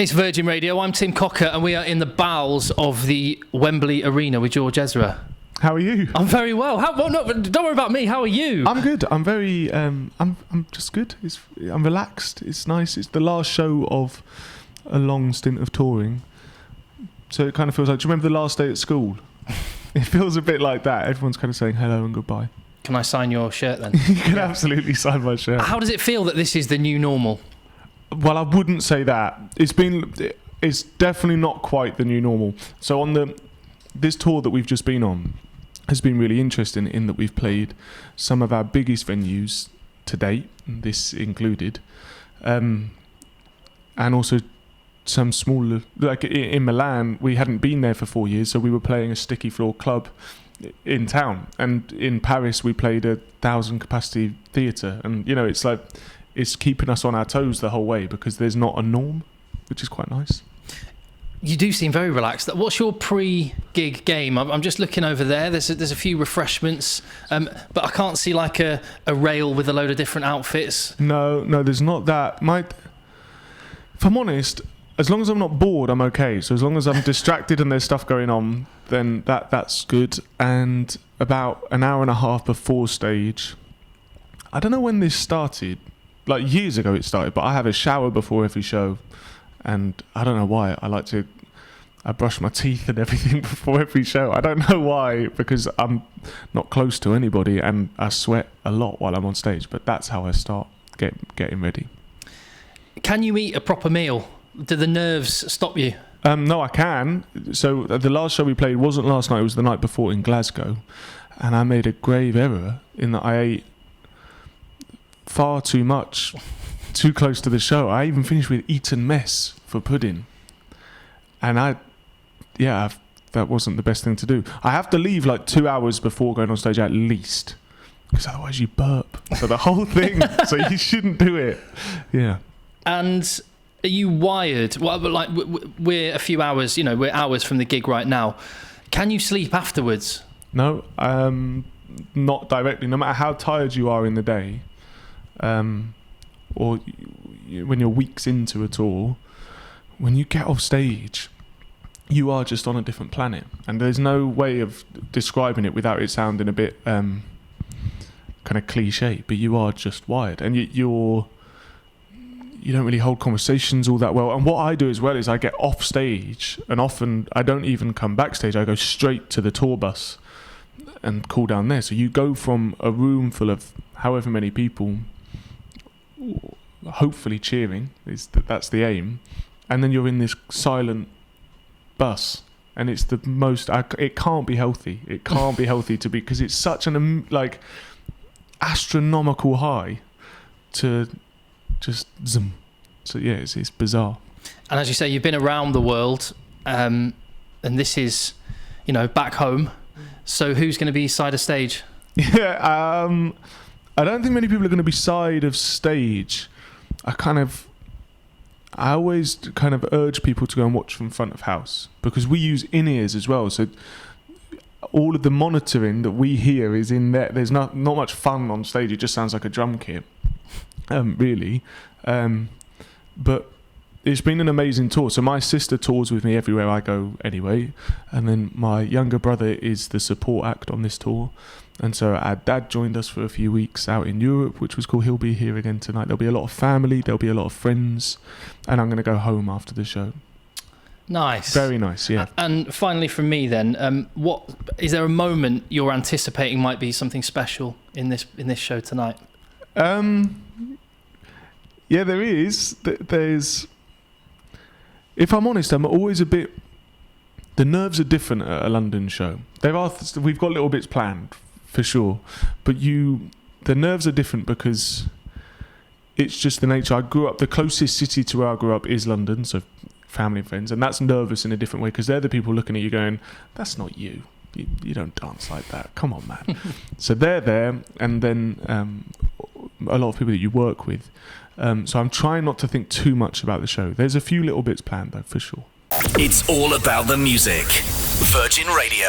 It's Virgin Radio. I'm Tim Cocker, and we are in the bowels of the Wembley Arena with George Ezra. How are you? I'm very well. Don't worry about me. How are you? I'm good. I'm very. I'm just good. I'm relaxed. It's nice. It's the last show of a long stint of touring, so it kind of feels like. Do you remember the last day at school? It feels a bit like that. Everyone's kind of saying hello and goodbye. Can I sign your shirt then? You can absolutely sign my shirt. How does it feel that this is the new normal? Well, I wouldn't say that. It's definitely not quite the new normal. So on this tour that we've just been on has been really interesting in that we've played some of our biggest venues to date, this included, and also some smaller, like in Milan, we hadn't been there for 4 years, so we were playing a sticky floor club in town, and in Paris we played a 1,000 capacity theatre, and you know, it's like it's keeping us on our toes the whole way because there's not a norm, which is quite nice. You do seem very relaxed. What's your pre-gig game? I'm just looking over there. There's a few refreshments, but I can't see like a rail with a load of different outfits. No, there's not that. If I'm honest, as long as I'm not bored, I'm okay. So as long as I'm distracted and there's stuff going on, then that's good. And about an hour and a half before stage, I don't know when this started. Like years ago it started, but I have a shower before every show. And I don't know why. I brush my teeth and everything before every show. I don't know why, because I'm not close to anybody and I sweat a lot while I'm on stage. But that's how I start getting ready. Can you eat a proper meal? Do the nerves stop you? No, I can. So the last show we played wasn't last night. It was the night before in Glasgow. And I made a grave error in that I ate far too much. Too close to the show. I even finished with Eton mess for pudding, and that wasn't the best thing to do. I have to leave like 2 hours before going on stage at least, because otherwise you burp for the whole thing. So you shouldn't do it. Yeah. And are you wired? Well, like we're a few hours. You know, we're hours from the gig right now. Can you sleep afterwards? No, not directly. No matter how tired you are in the day. Or when you're weeks into a tour, when you get off stage, you are just on a different planet, and there's no way of describing it without it sounding a bit kind of cliche, but you are just wired, and you don't really hold conversations all that well. And what I do as well is I get off stage, and often I don't even come backstage. I go straight to the tour bus and cool down there. So you go from a room full of however many people, hopefully cheering, that's the aim, and then you're in this silent bus, and it's the most it can't be healthy to be, because it's such an like astronomical high to just zoom. So yeah, it's bizarre. And as you say, you've been around the world, and this is, you know, back home, so who's going to be side of stage? I don't think many people are going to be side of stage. I always kind of urge people to go and watch from front of house, because we use in-ears as well. So all of the monitoring that we hear is in there. There's not much fun on stage. It just sounds like a drum kit, really. But it's been an amazing tour. So my sister tours with me everywhere I go anyway. And then my younger brother is the support act on this tour. And so our dad joined us for a few weeks out in Europe, which was cool. He'll be here again tonight. There'll be a lot of family. There'll be a lot of friends. And I'm going to go home after the show. Nice. Very nice, yeah. And finally from me then, what is there a moment you're anticipating might be something special in this show tonight? Yeah, there is. There's... If I'm honest, I'm always a bit... The nerves are different at a London show. We've got little bits planned, for sure, but the nerves are different because it's just the nature. The closest city to where I grew up is London, so family and friends, and that's nervous in a different way, because they're the people looking at you going, that's not you. You don't dance like that. Come on, man. So they're there, and then a lot of people that you work with. So I'm trying not to think too much about the show. There's a few little bits planned, though, for sure. It's all about the music. Virgin Radio.